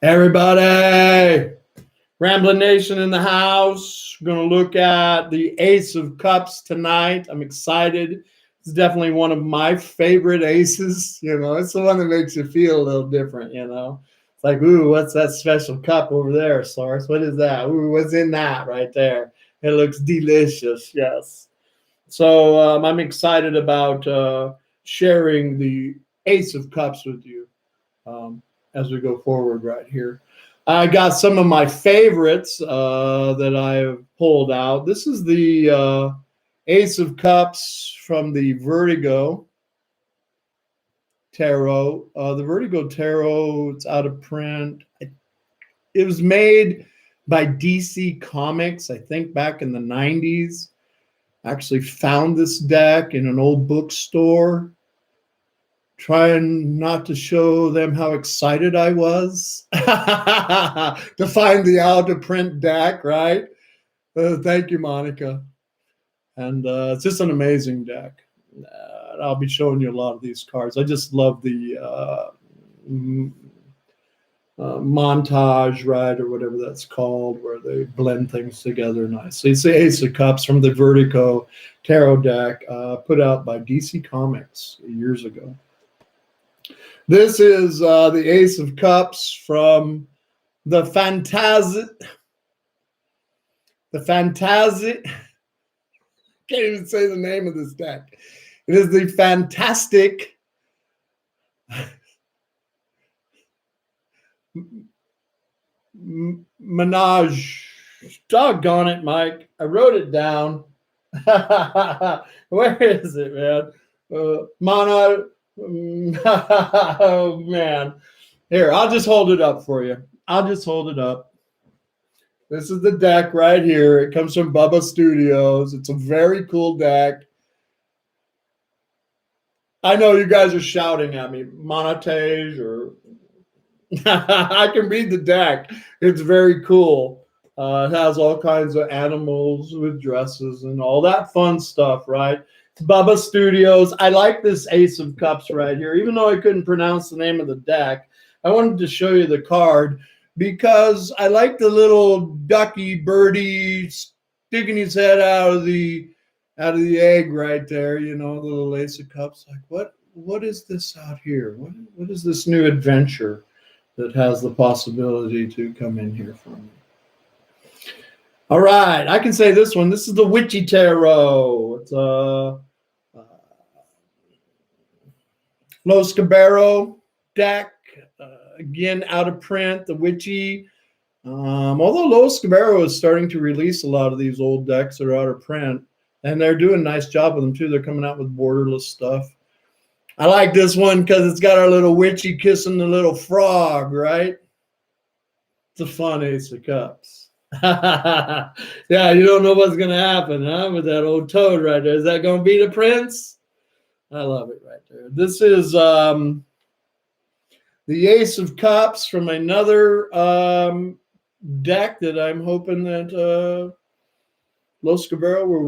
Everybody, Ramblin Nation in the house. We're going to look at the Ace of Cups tonight. I'm excited. It's definitely one of my favorite aces. You know, it's the one that makes you feel a little different, you know. It's like, ooh, what's that special cup over there, Source? What is that? Ooh, what's in that right there? It looks delicious, yes. So I'm excited about sharing the Ace of Cups with you. As we go forward right here. I got some of my favorites that I have pulled out. This is the Ace of Cups from the Vertigo Tarot. The Vertigo Tarot, it's out of print. It was made by DC Comics, I think back in the 90s. I actually found this deck in an old bookstore, trying not to show them how excited I was to find the out of print deck, right? Thank you, Monica. And it's just an amazing deck. I'll be showing you a lot of these cards. I just love the montage, right, or whatever that's called, where they blend things together nicely. It's the Ace of Cups from the Vertigo Tarot deck, put out by DC Comics years ago. This is the Ace of Cups from the Fantasy. Can't even say the name of this deck. It is the Fantastic Menage. Doggone it, Mike. I wrote it down. Where is it, man? Oh, man. Here, I'll just hold it up for you. I'll just hold it up. This is the deck right here. It comes from Bubba Studios. It's a very cool deck. I know you guys are shouting at me, Monotage, or I can read the deck. It's very cool. It has all kinds of animals with dresses and all that fun stuff, right? It's Bubba Studios. I like this Ace of Cups right here. Even though I couldn't pronounce the name of the deck, I wanted to show you the card because I like the little ducky birdie sticking his head out of the egg right there, you know, the little Ace of Cups. Like, what is this out here? What is this new adventure that has the possibility to come in here for me? All right, I can say this one. This is the Witchy Tarot. It's Los Cabero deck. Again, out of print, the Witchy. Although Los Cabero is starting to release a lot of these old decks that are out of print, and they're doing a nice job with them too. They're coming out with borderless stuff. I like this one because it's got our little Witchy kissing the little frog, right? It's a fun Ace of Cups. Yeah, you don't know what's going to happen, huh? With that old toad right there. Is that going to be the prince? I love it right there. This is the Ace of Cups from another deck that I'm hoping that Los Cabero will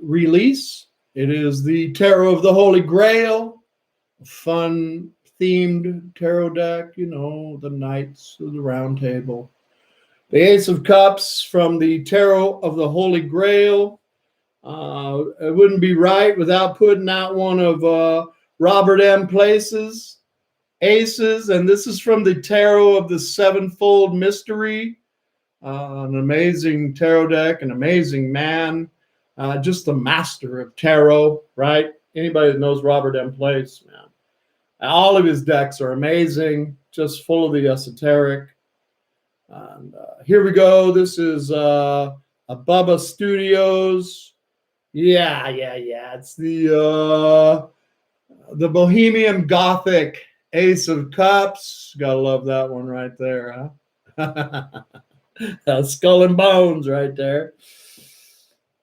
release. It is the Tarot of the Holy Grail, a fun themed tarot deck, you know, the Knights of the Round Table. The Ace of Cups from the Tarot of the Holy Grail. It wouldn't be right without putting out one of Robert M. Place's Aces, and this is from the Tarot of the Sevenfold Mystery. An amazing tarot deck, an amazing man, just the master of tarot, right? Anybody that knows Robert M. Place, man. All of his decks are amazing, just full of the esoteric. And here we go. This is a Bubba Studios. Yeah. It's the Bohemian Gothic Ace of Cups. Gotta love that one right there, huh? Skull and Bones right there.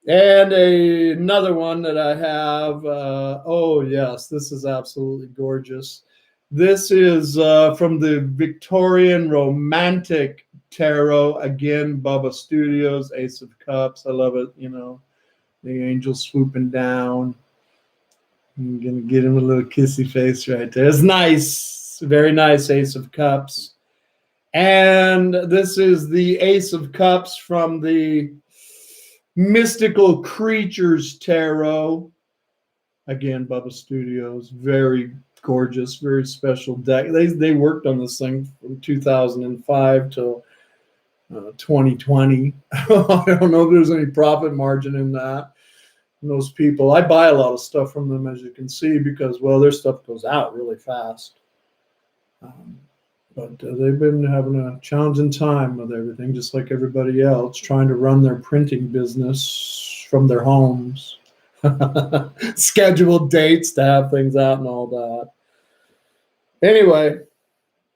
And another one that I have. Oh, yes, this is absolutely gorgeous. This is from the Victorian Romantic Tarot. Again, Bubba Studios, Ace of Cups. I love it, you know. The angel swooping down. I'm going to get him a little kissy face right there. It's nice. Yes, very nice Ace of Cups. And this is the Ace of Cups from the Mystical Creatures Tarot. Again, Bubba Studios, very gorgeous, very special deck. They worked on this thing from 2005 till 2020. I don't know if there's any profit margin in that. And those people, I buy a lot of stuff from them, as you can see, because, well, their stuff goes out really fast. But they've been having a challenging time with everything, just like everybody else, trying to run their printing business from their homes. Scheduled dates to have things out and all that. Anyway,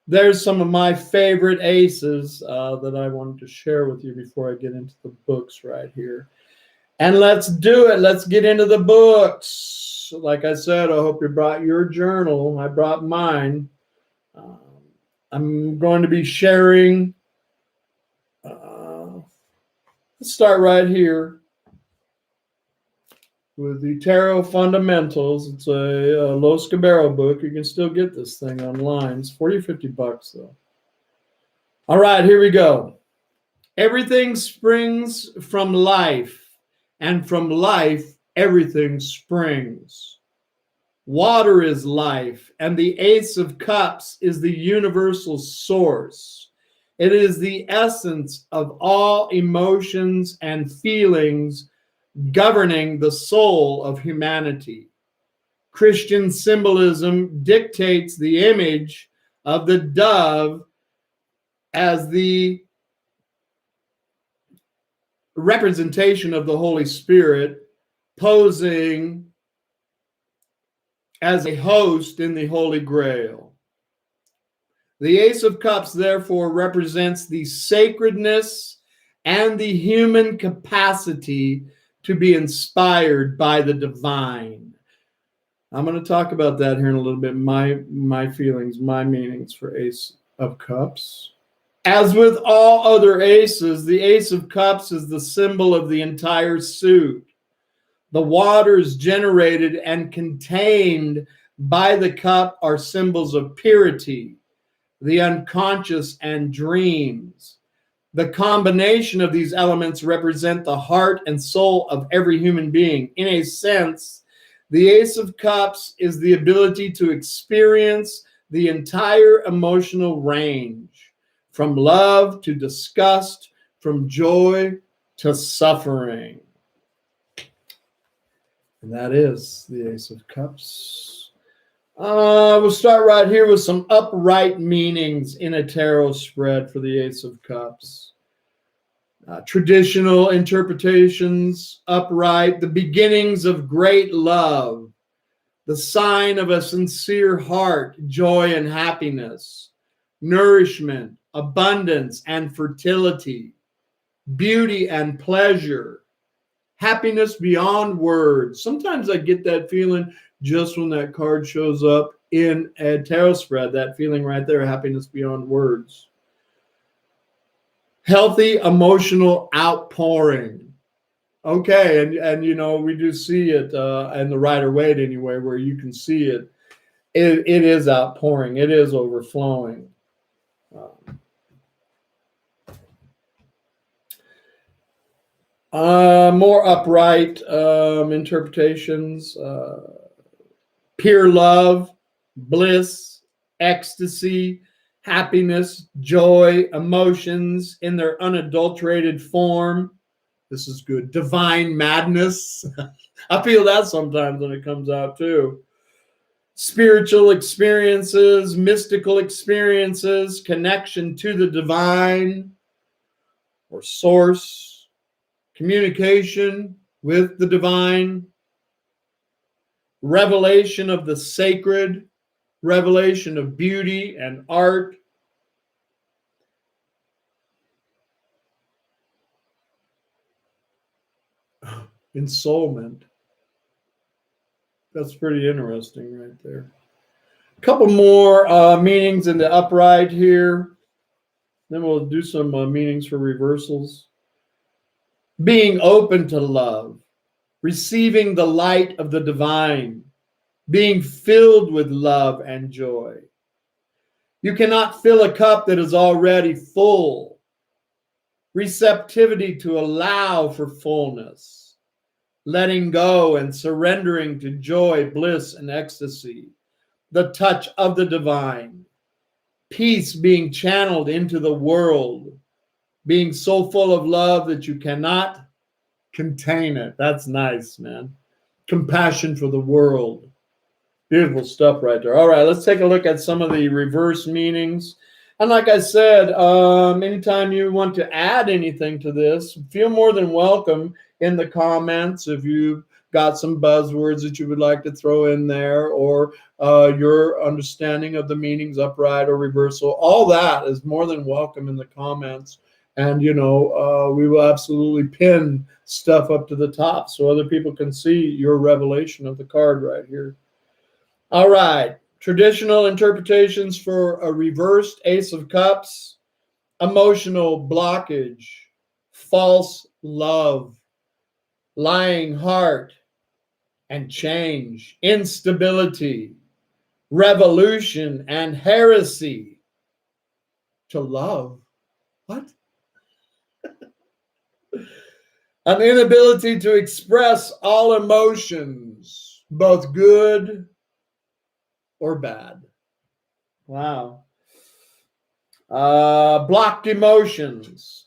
there's some of my favorite aces that I wanted to share with you before I get into the books right here. And let's do it. Let's get into the books. Like I said, I hope you brought your journal. I brought mine. I'm going to be sharing. Let's start right here with the Tarot Fundamentals. It's a Los Cabero book. You can still get this thing online. It's 40 or 50 bucks, though. All right, here we go. Everything springs from life, and from life, everything springs. Water is life, and the Ace of Cups is the universal source. It is the essence of all emotions and feelings governing the soul of humanity. Christian symbolism dictates the image of the dove as the representation of the Holy Spirit, posing as a host in the Holy Grail. The Ace of Cups, therefore, represents the sacredness and the human capacity to be inspired by the divine. I'm going to talk about that here in a little bit, my feelings, my meanings for Ace of Cups. As with all other aces, the Ace of Cups is the symbol of the entire suit. The waters generated and contained by the cup are symbols of purity, the unconscious, and dreams. The combination of these elements represent the heart and soul of every human being. In a sense, the Ace of Cups is the ability to experience the entire emotional range, from love to disgust, from joy to suffering. And that is the Ace of Cups. We'll start right here with some upright meanings in a tarot spread for the Ace of Cups. Traditional interpretations, upright, the beginnings of great love, the sign of a sincere heart, joy and happiness, nourishment, abundance and fertility, beauty and pleasure, happiness beyond words. Sometimes I get that feeling just when that card shows up in a tarot spread, that feeling right there, happiness beyond words. Healthy emotional outpouring. Okay, and you know, we do see it in the Rider-Waite anyway, where you can see it. It is outpouring. It is overflowing. More upright interpretations. Pure love, bliss, ecstasy, happiness, joy, emotions in their unadulterated form. This is good. Divine madness. I feel that sometimes when it comes out too. Spiritual experiences, mystical experiences, connection to the divine or source, communication with the divine, revelation of the sacred, revelation of beauty and art, ensoulment. That's pretty interesting right there. A couple more meanings in the upright here. Then we'll do some meanings for reversals. Being open to love, receiving the light of the divine, being filled with love and joy, You cannot fill a cup that is already full. Receptivity to allow for fullness. Letting go and surrendering to joy, bliss, and ecstasy. The touch of the divine. Peace being channeled into the world. Being so full of love that you cannot contain it. That's nice, man. Compassion for the world. Beautiful stuff right there. All right, let's take a look at some of the reverse meanings. And like I said, anytime you want to add anything to this, feel more than welcome in the comments. If you've got some buzzwords that you would like to throw in there, or your understanding of the meanings, upright or reversal, all that is more than welcome in the comments. And, we will absolutely pin stuff up to the top so other people can see your revelation of the card right here. All right. Traditional interpretations for a reversed Ace of Cups: emotional blockage, false love, lying heart, and change, instability, revolution, and heresy. To love. What? An inability to express all emotions, both good or bad. Wow. Blocked emotions.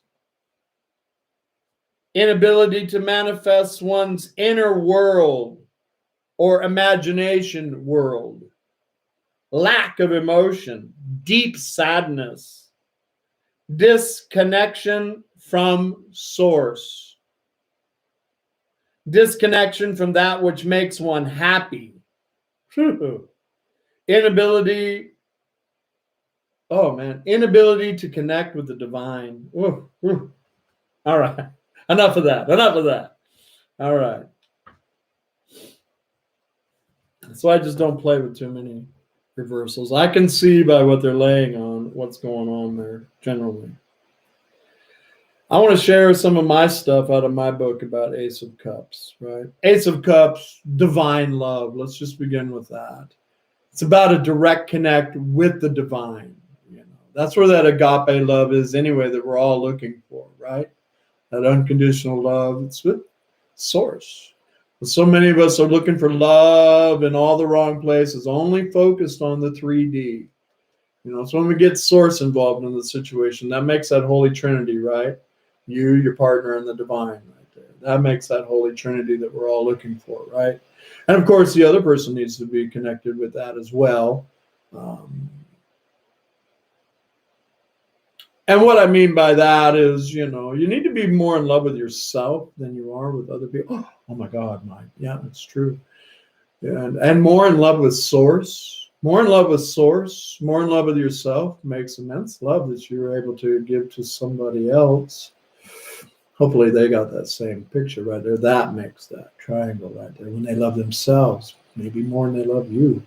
Inability to manifest one's inner world or imagination world. Lack of emotion. Deep sadness. Disconnection from source. Disconnection from that which makes one happy. Inability to connect with the divine. Ooh, ooh. All right. Enough of that. All right. So I just don't play with too many reversals. I can see by what they're laying on what's going on there generally. I want to share some of my stuff out of my book about Ace of Cups, right? Ace of Cups, divine love. Let's just begin with that. It's about a direct connect with the divine. That's where that agape love is anyway, that we're all looking for, right? That unconditional love. It's with source. But so many of us are looking for love in all the wrong places, only focused on the 3D. So when we get source involved in the situation, that makes that Holy Trinity, right? You, your partner, and the divine right there. That makes that Holy Trinity that we're all looking for, right? And of course, the other person needs to be connected with that as well. And what I mean by that is, you need to be more in love with yourself than you are with other people. Oh my God, Mike. Yeah, that's true. And more in love with source. More in love with source. More in love with yourself makes immense love that you're able to give to somebody else. Hopefully they got that same picture right there. That makes that triangle right there. When they love themselves, maybe more than they love you.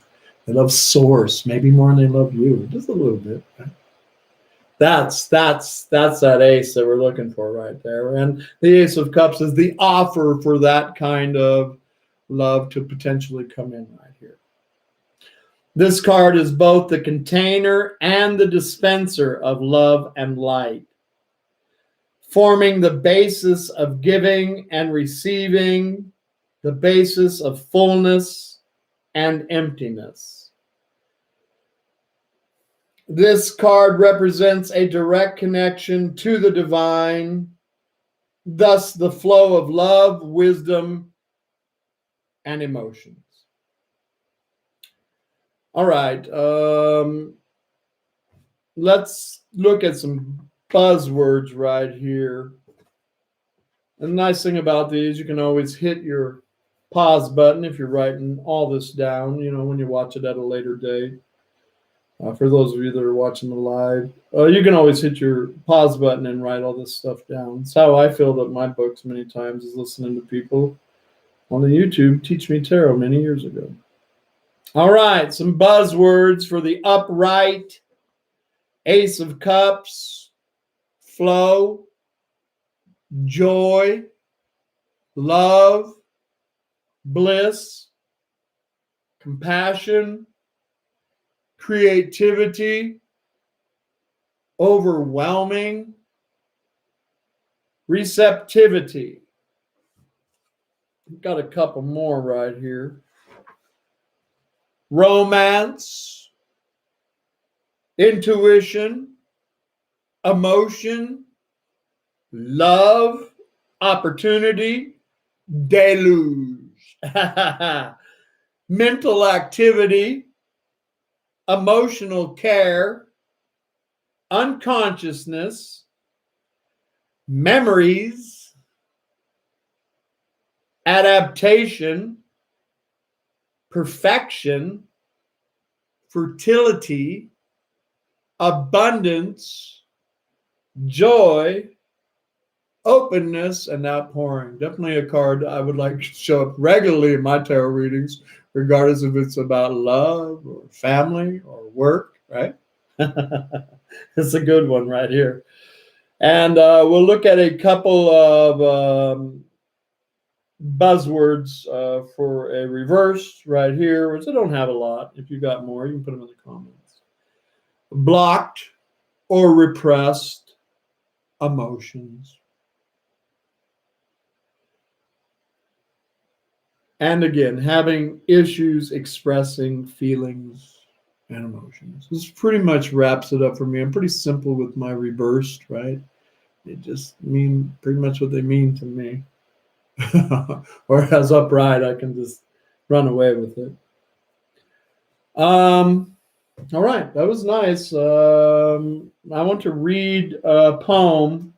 They love source, maybe more than they love you. Just a little bit, right? That's that ace that we're looking for right there. And the Ace of Cups is the offer for that kind of love to potentially come in right here. This card is both the container and the dispenser of love and light, forming the basis of giving and receiving, the basis of fullness and emptiness. This card represents a direct connection to the divine, thus the flow of love, wisdom, and emotions. All right, let's look at some buzzwords right here. And the nice thing about these, you can always hit your pause button if you're writing all this down, when you watch it at a later date. For those of you that are watching the live, you can always hit your pause button and write all this stuff down. It's how I filled up my books many times, is listening to people on the YouTube teach me tarot many years ago. All right, some buzzwords for the upright Ace of Cups: flow, joy, love, bliss, compassion, creativity, overwhelming, receptivity. We've got a couple more right here. Romance, intuition, emotion, love, opportunity, deluge, mental activity, emotional care, unconsciousness, memories, adaptation, perfection, fertility, abundance, joy, openness, and outpouring. Definitely a card I would like to show up regularly in my tarot readings, regardless if it's about love or family or work, right? It's a good one right here. And we'll look at a couple of buzzwords for a reverse right here, which I don't have a lot. If you got more, you can put them in the comments. Blocked or repressed emotions. And again, having issues expressing feelings and emotions. This pretty much wraps it up for me. I'm pretty simple with my reversed, right? They just mean pretty much what they mean to me. Or as upright, I can just run away with it. All right, that was nice. I want to read a poem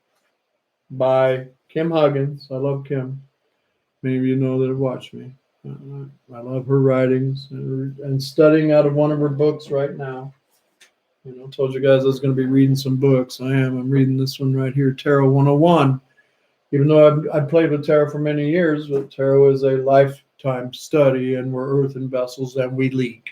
by Kim Huggins. I love Kim. Many of you know that have watched me. I love her writings and studying out of one of her books right now. You know, I told you guys I was going to be reading some books. I am. I'm reading this one right here, Tarot 101. Even though I've played with tarot for many years, but tarot is a lifetime study, and we're earthen vessels and we leak.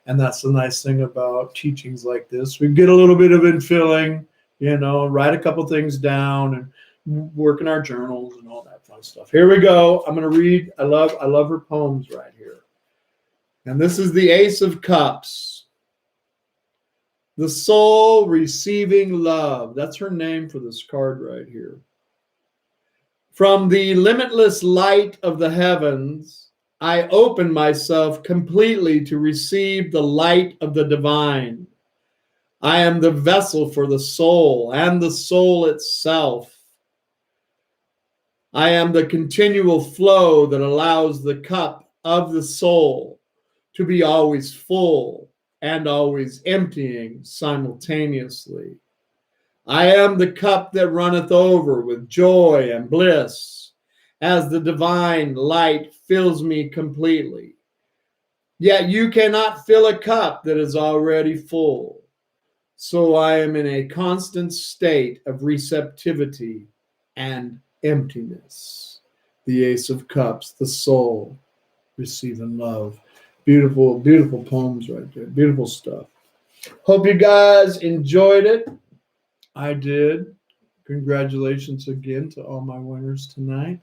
And that's the nice thing about teachings like this. We get a little bit of infilling, you know, write a couple things down and work in our journals and all that fun stuff. Here we go. I'm going to read. I love her poems right here. And this is the Ace of Cups. The soul receiving love. That's her name for this card right here. From the limitless light of the heavens, I open myself completely to receive the light of the divine. I am the vessel for the soul and the soul itself. I am the continual flow that allows the cup of the soul to be always full and always emptying simultaneously. I am the cup that runneth over with joy and bliss, as the divine light fills me completely. Yet you cannot fill a cup that is already full. So I am in a constant state of receptivity and emptiness. The Ace of Cups, the soul receiving love. Beautiful, beautiful poems right there. Beautiful stuff. Hope you guys enjoyed it. I did. Congratulations again to all my winners tonight.